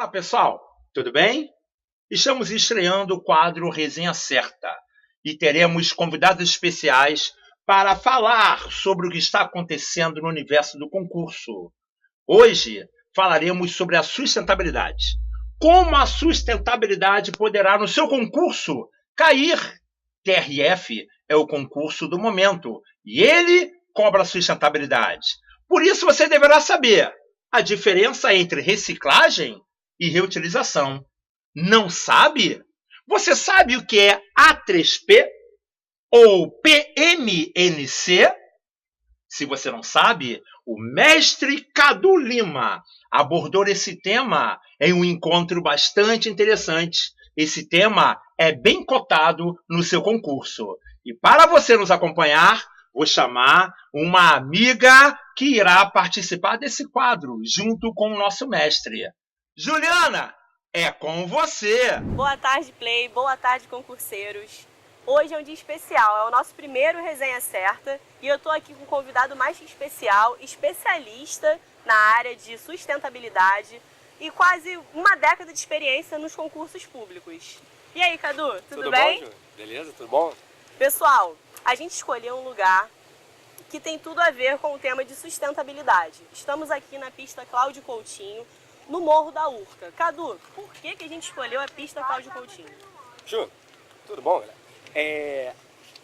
Fala pessoal, tudo bem? Estamos estreando o quadro Resenha Certa e teremos convidados especiais para falar sobre o que está acontecendo no universo do concurso. Hoje falaremos sobre a sustentabilidade. Como a sustentabilidade poderá, no seu concurso, cair? TRF é o concurso do momento e ele cobra sustentabilidade. Por isso você deverá saber a diferença entre reciclagem e reutilização. Não sabe? Você sabe o que é A3P ou PMNC? Se você não sabe, o mestre Cadu Lima abordou esse tema em um encontro bastante interessante. Esse tema é bem cotado no seu concurso. E para você nos acompanhar, vou chamar uma amiga que irá participar desse quadro, junto com o nosso mestre. Juliana, é com você! Boa tarde, Play. Boa tarde, concurseiros. Hoje é um dia especial, é o nosso primeiro Resenha Certa e eu estou aqui com um convidado mais especial, especialista na área de sustentabilidade e quase uma década de experiência nos concursos públicos. E aí, Cadu, tudo bem? Bom, Ju? Beleza? Tudo bom? Pessoal, a gente escolheu um lugar que tem tudo a ver com o tema de sustentabilidade. Estamos aqui na pista Cláudio Coutinho, no Morro da Urca. Cadu, por que a gente escolheu a pista Cláudio Coutinho? Ju, tudo bom, galera?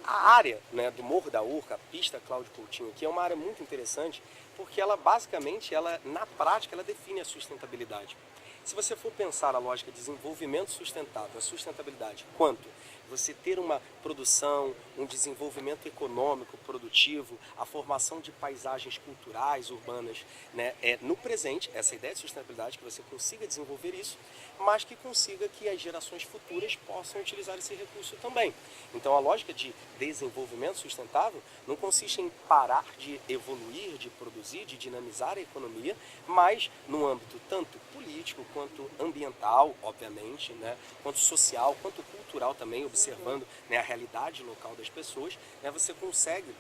A área, né, do Morro da Urca, a pista Cláudio Coutinho aqui, é uma área muito interessante porque ela basicamente, na prática, ela define a sustentabilidade. Se você for pensar a lógica de desenvolvimento sustentável, a sustentabilidade, quanto você ter uma produção, um desenvolvimento econômico, produtivo, a formação de paisagens culturais, urbanas, né, no presente, essa ideia de sustentabilidade, que você consiga desenvolver isso, mas que consiga que as gerações futuras possam utilizar esse recurso também. Então a lógica de desenvolvimento sustentável não consiste em parar de evoluir, de produzir, de dinamizar a economia, mas no âmbito tanto político quanto ambiental, obviamente, né, quanto social, quanto cultural também, observando, né, a realidade local das pessoas, né, você consegue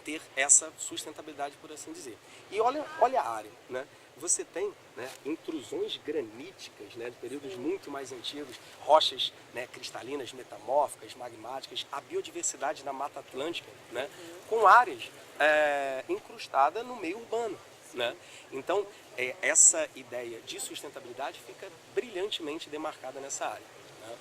ter essa sustentabilidade, por assim dizer. E olha a área, né? Você tem, né, intrusões graníticas, né, de períodos muito mais antigos, rochas, né, cristalinas, metamórficas, magmáticas, a biodiversidade na Mata Atlântica, né, com áreas incrustadas no meio urbano. Né? Então, essa ideia de sustentabilidade fica brilhantemente demarcada nessa área. Né?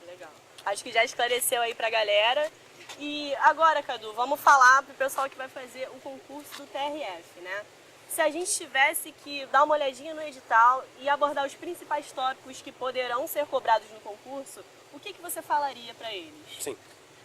Legal. Acho que já esclareceu aí pra galera. E agora, Cadu, vamos falar pro pessoal que vai fazer o concurso do TRF, né? Se a gente tivesse que dar uma olhadinha no edital e abordar os principais tópicos que poderão ser cobrados no concurso, o que você falaria para eles? Sim.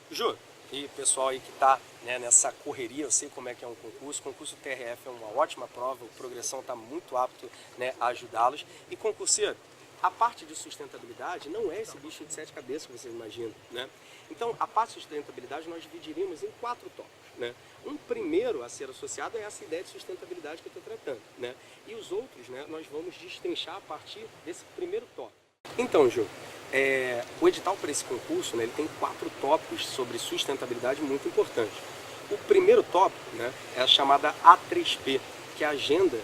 Ju, e pessoal aí que está, né, nessa correria, eu sei como é que é um concurso. O concurso TRF é uma ótima prova, o Progressão está muito apto, né, a ajudá-los. E concurseiro, a parte de sustentabilidade não é esse bicho de 7 cabeças que vocês imaginam, né? Então, a parte de sustentabilidade nós dividiríamos em 4 tópicos, né? Um primeiro a ser associado é essa ideia de sustentabilidade que eu estou tratando, né? E os outros, né, nós vamos destrinchar a partir desse primeiro tópico. Então, Ju, o edital para esse concurso, né, ele tem 4 tópicos sobre sustentabilidade muito importantes. O primeiro tópico, né, é a chamada A3P, que é a agenda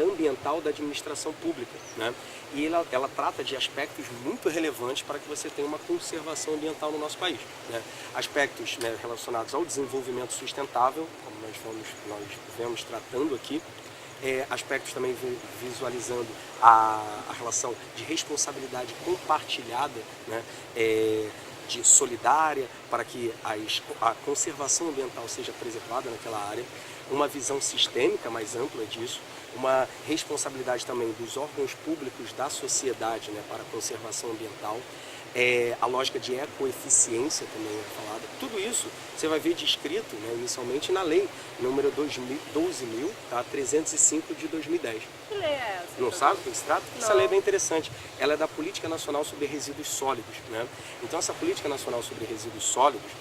ambiental da administração pública, né? E ela trata de aspectos muito relevantes para que você tenha uma conservação ambiental no nosso país, né? Aspectos, né, relacionados ao desenvolvimento sustentável, como nós vemos tratando aqui, aspectos também visualizando a relação de responsabilidade compartilhada, né, de solidária, para que a conservação ambiental seja preservada naquela área, uma visão sistêmica mais ampla disso, uma responsabilidade também dos órgãos públicos da sociedade, né, para a conservação ambiental, a lógica de ecoeficiência também é falada. Tudo isso você vai ver descrito, né, inicialmente na lei número 12.305 de 2010. Que lei é essa? Não sabe do que se trata? Essa lei é bem interessante. Ela é da Política Nacional sobre Resíduos Sólidos, né? Então essa Política Nacional sobre Resíduos Sólidos,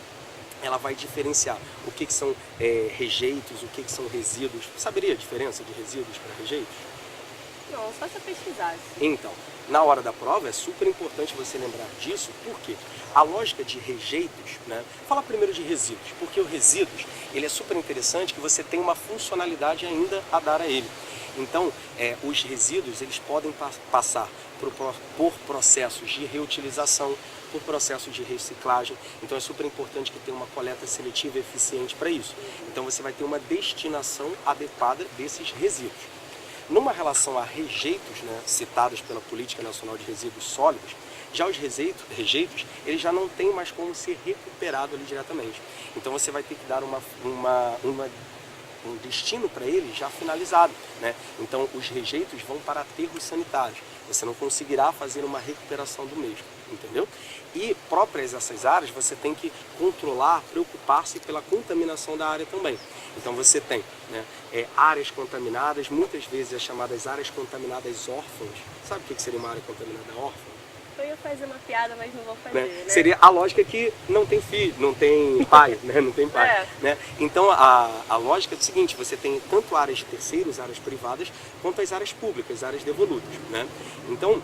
ela vai diferenciar o que são rejeitos, o que são resíduos. Saberia a diferença de resíduos para rejeitos? Não, só se eu pesquisasse. Então, na hora da prova é super importante você lembrar disso, porque a lógica de rejeitos, né? Fala primeiro de resíduos, porque o resíduos, ele é super interessante que você tem uma funcionalidade ainda a dar a ele. Então, os resíduos, eles podem passar por processos de reutilização, por processos de reciclagem. Então é super importante que tenha uma coleta seletiva eficiente para isso. Então você vai ter uma destinação adequada desses resíduos. Numa relação a rejeitos, né, citados pela Política Nacional de Resíduos Sólidos, já os rejeitos, eles já não têm mais como ser recuperado ali diretamente. Então você vai ter que dar um destino para ele já finalizado, né? Então os rejeitos vão para aterros sanitários. Você não conseguirá fazer uma recuperação do mesmo, entendeu? E próprias essas áreas você tem que controlar, preocupar-se pela contaminação da área também. Então você tem, né, áreas contaminadas, muitas vezes as chamadas áreas contaminadas órfãs. Sabe o que seria uma área contaminada órfã? Eu ia fazer uma piada, mas não vou fazer, né? Seria a lógica que não tem filho, não tem pai, né? Não tem pai, né? Então a lógica é o seguinte: você tem tanto áreas de terceiros, áreas privadas, quanto as áreas públicas, áreas devolutas, né? Então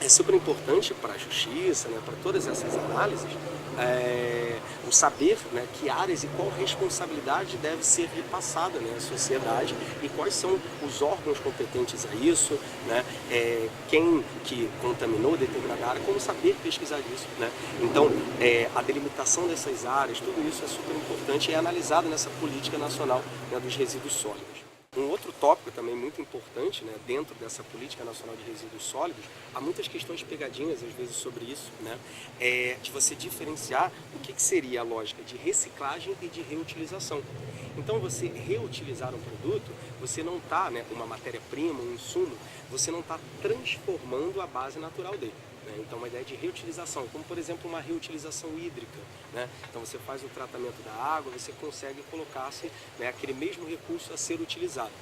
é super importante para a justiça, né, para todas essas análises, o saber, né, que áreas e qual responsabilidade deve ser repassada, né, à sociedade e quais são os órgãos competentes a isso, né, quem que contaminou determinada área, como saber pesquisar isso, né? Então a delimitação dessas áreas, tudo isso é super importante e é analisado nessa política nacional, né, dos resíduos sólidos. Um outro tópico também muito importante, né, dentro dessa Política Nacional de Resíduos Sólidos, há muitas questões pegadinhas às vezes sobre isso, né, de você diferenciar o que seria a lógica de reciclagem e de reutilização. Então você reutilizar um produto, você não está, né, uma matéria-prima, um insumo, você não está transformando a base natural dele. Então uma ideia de reutilização, como por exemplo uma reutilização hídrica, né? Então você faz o tratamento da água, você consegue colocar-se, né, aquele mesmo recurso a ser utilizado.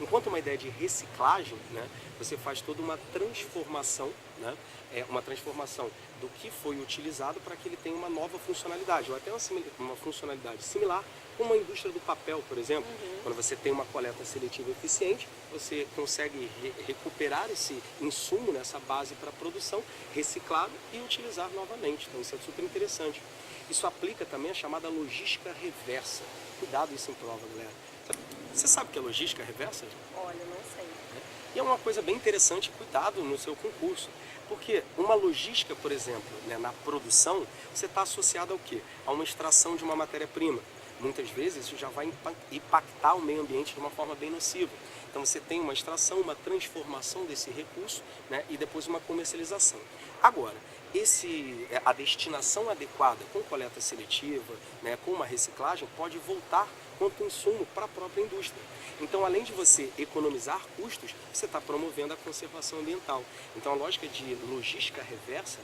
Enquanto uma ideia de reciclagem, né, você faz toda uma transformação, né, uma transformação do que foi utilizado para que ele tenha uma nova funcionalidade, ou até uma funcionalidade similar como a indústria do papel, por exemplo. Quando você tem uma coleta seletiva eficiente, você consegue recuperar esse insumo, nessa base para produção, reciclá-lo e utilizar novamente. Então isso é super interessante. Isso aplica também a chamada logística reversa. Cuidado isso em prova, galera. Você sabe o que é logística reversa? Olha, não sei. E é uma coisa bem interessante, cuidado no seu concurso. Porque uma logística, por exemplo, né, na produção, você está associado ao quê? A uma extração de uma matéria-prima. Muitas vezes isso já vai impactar o meio ambiente de uma forma bem nociva. Então você tem uma extração, uma transformação desse recurso, né, e depois uma comercialização. Agora, a destinação adequada com coleta seletiva, né, com uma reciclagem, pode voltar quanto insumo para a própria indústria. Então, além de você economizar custos, você está promovendo a conservação ambiental. Então, a lógica de logística reversa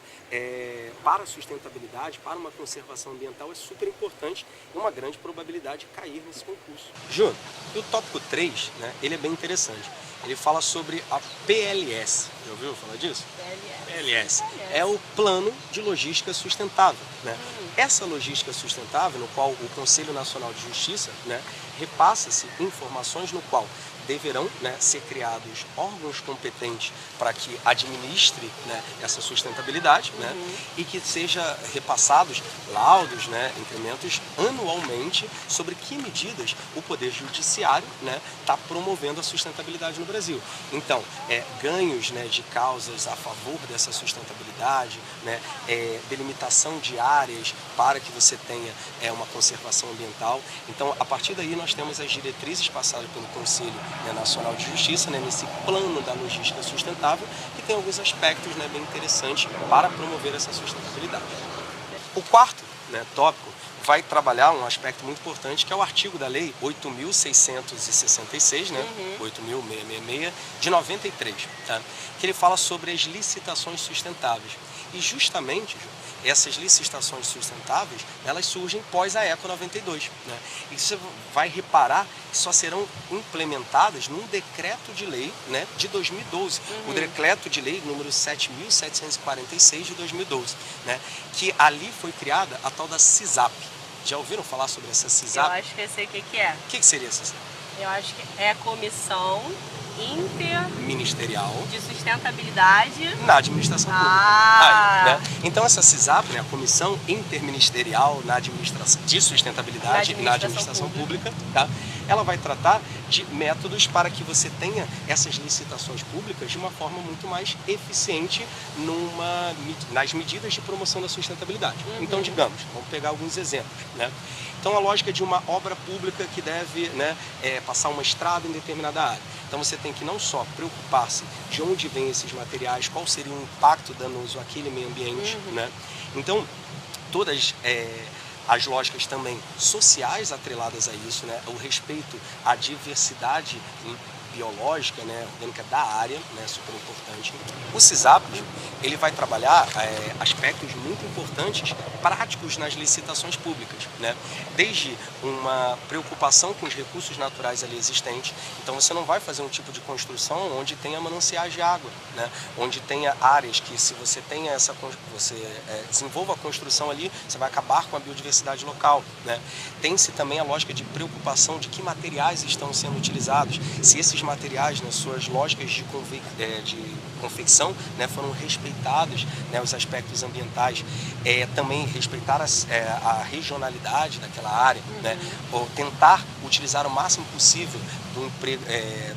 para a sustentabilidade, para uma conservação ambiental, é super importante e uma grande probabilidade de cair nesse concurso. Ju, e o tópico 3, né, ele é bem interessante. Ele fala sobre a PLS. Já ouviu falar disso? PLS. É o Plano de Logística Sustentável, né? Essa logística sustentável, no qual o Conselho Nacional de Justiça, né, repassa-se informações no qual deverão, né, ser criados órgãos competentes para que administre, né, essa sustentabilidade, né, e que seja repassados laudos, né, incrementos anualmente sobre que medidas o Poder Judiciário, né, está promovendo a sustentabilidade no Brasil. Então, ganhos, né, de causas a favor dessa sustentabilidade, né, delimitação de áreas para que você tenha uma conservação ambiental. Então, a partir daí nós temos as diretrizes passadas pelo Conselho, né, Nacional de Justiça, né, nesse plano da logística sustentável, que tem alguns aspectos, né, bem interessantes para promover essa sustentabilidade. O quarto, né, tópico vai trabalhar um aspecto muito importante, que é o artigo da Lei 8.666, né, 8.666, de 93, tá? Que ele fala sobre as licitações sustentáveis. E justamente, essas licitações sustentáveis, elas surgem pós a ECO 92, né? E você vai reparar que só serão implementadas num decreto de lei, né, de 2012, o decreto de lei número 7.746 de 2012, né, que ali foi criada a tal da CISAP. Já ouviram falar sobre essa CISAP? Eu acho que eu sei o que é. O que seria essa CISAP? Eu acho que é a Comissão Interministerial de Sustentabilidade na Administração Pública. Né? Então essa CISAP, né, a Comissão Interministerial de Sustentabilidade na Administração Pública, tá? Ela vai tratar de métodos para que você tenha essas licitações públicas de uma forma muito mais eficiente nas medidas de promoção da sustentabilidade. Então, digamos, vamos pegar alguns exemplos, né? Então, a lógica de uma obra pública que deve, né, passar uma estrada em determinada área. Então, você tem que não só preocupar-se de onde vêm esses materiais, qual seria o impacto danoso àquele meio ambiente, né? Então, todas as lógicas também sociais atreladas a isso, né? O respeito à diversidade biológica, né, orgânica da área, né, super importante. O CISAP, ele vai trabalhar aspectos muito importantes, práticos nas licitações públicas, né? Desde uma preocupação com os recursos naturais ali existentes. Então você não vai fazer um tipo de construção onde tenha mananciais de água, né? Onde tenha áreas que, se você tenha desenvolva a construção ali, você vai acabar com a biodiversidade local, né? Tem-se também a lógica de preocupação de que materiais estão sendo utilizados, se esses materiais, nas suas lógicas de confecção, né, foram respeitados, né, os aspectos ambientais, também respeitar a regionalidade daquela área, né, ou tentar utilizar o máximo possível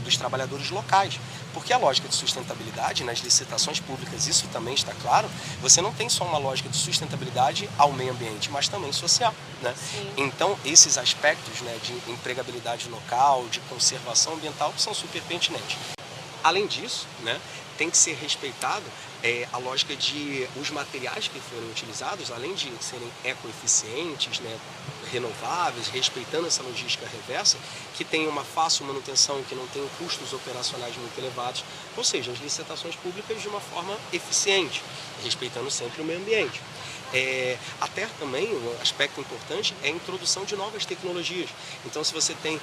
dos trabalhadores locais. Porque a lógica de sustentabilidade nas licitações públicas, isso também está claro, você não tem só uma lógica de sustentabilidade ao meio ambiente, mas também social, né? Então, esses aspectos, né, de empregabilidade local, de conservação ambiental, são super pertinentes. Além disso, né, tem que ser respeitado a lógica de os materiais que forem utilizados, além de serem ecoeficientes, né, renováveis, respeitando essa logística reversa, que tenham uma fácil manutenção, que não tenham custos operacionais muito elevados, ou seja, as licitações públicas de uma forma eficiente, respeitando sempre o meio ambiente. Até também um aspecto importante é a introdução de novas tecnologias. Então, se você tem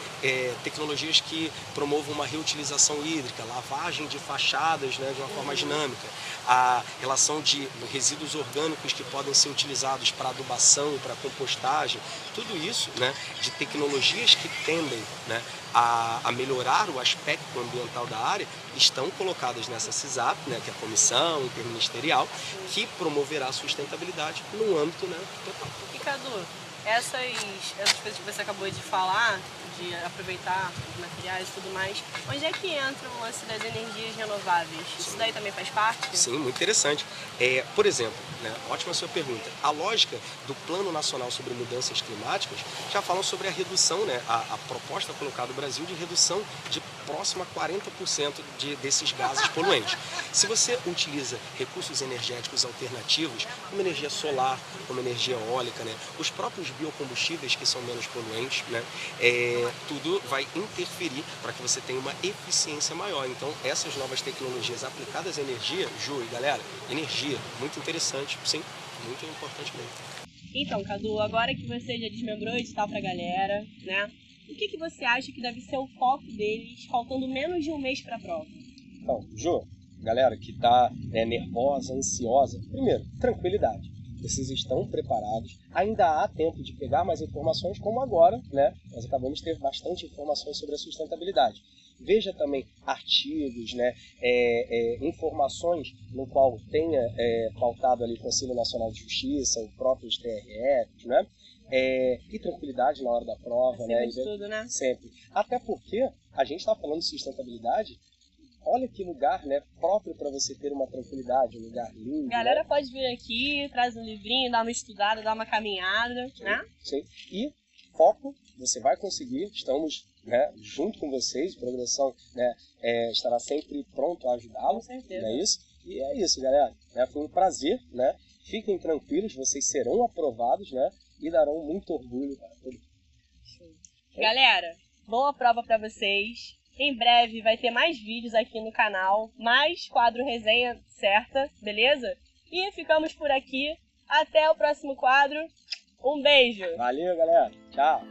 tecnologias que promovam uma reutilização hídrica, lavagem de fachadas, né, de uma forma dinâmica, a relação de resíduos orgânicos que podem ser utilizados para adubação, para compostagem, tudo isso, né, de tecnologias que tendem, né, a melhorar o aspecto ambiental da área, estão colocadas nessa CISAP, né, que é a Comissão Interministerial, que promoverá a sustentabilidade no âmbito, né, total. E Cadu, essas coisas que você acabou de falar, de aproveitar os materiais e tudo mais, onde é que entra o lance das energias renováveis? Isso daí também faz parte? Sim, muito interessante. Por exemplo, né, ótima sua pergunta, a lógica do Plano Nacional sobre Mudanças Climáticas já falam sobre a redução, né, a proposta colocada no Brasil de redução de próximo a 40% desses gases poluentes. Se você utiliza recursos energéticos alternativos, como energia solar, como energia eólica, né, os próprios biocombustíveis que são menos poluentes, né, tudo vai interferir para que você tenha uma eficiência maior. Então, essas novas tecnologias aplicadas à energia, Ju e galera, energia, muito interessante, sim, muito importante mesmo. Então, Cadu, agora que você já desmembrou e tal pra galera, né, o que você acha que deve ser o foco deles, faltando menos de um mês para a prova? Então, Ju, galera que está nervosa, ansiosa, primeiro, tranquilidade. Vocês estão preparados, ainda há tempo de pegar mais informações, como agora, né? Nós acabamos de ter bastante informações sobre a sustentabilidade. Veja também artigos, né? Informações no qual tenha pautado ali o Conselho Nacional de Justiça, o próprio TRF, né? E tranquilidade na hora da prova, né? De tudo, né? Sempre. Até porque a gente está falando de sustentabilidade. Olha que lugar, né, próprio para você ter uma tranquilidade, um lugar lindo. Galera, né? pode vir aqui, traz um livrinho, dar uma estudada, dar uma caminhada, Sim, né? Sim. E foco, você vai conseguir. Estamos, né, junto com vocês. Progressão, né, estará sempre pronto a ajudá-lo. Com certeza. Não é isso? E é isso, galera. Foi um prazer, né? Fiquem tranquilos, vocês serão aprovados, né? E darão muito orgulho para todo mundo. Galera, boa prova para vocês. Em breve vai ter mais vídeos aqui no canal, mais quadro Resenha Certa, beleza? E ficamos por aqui. Até o próximo quadro. Um beijo! Valeu, galera. Tchau!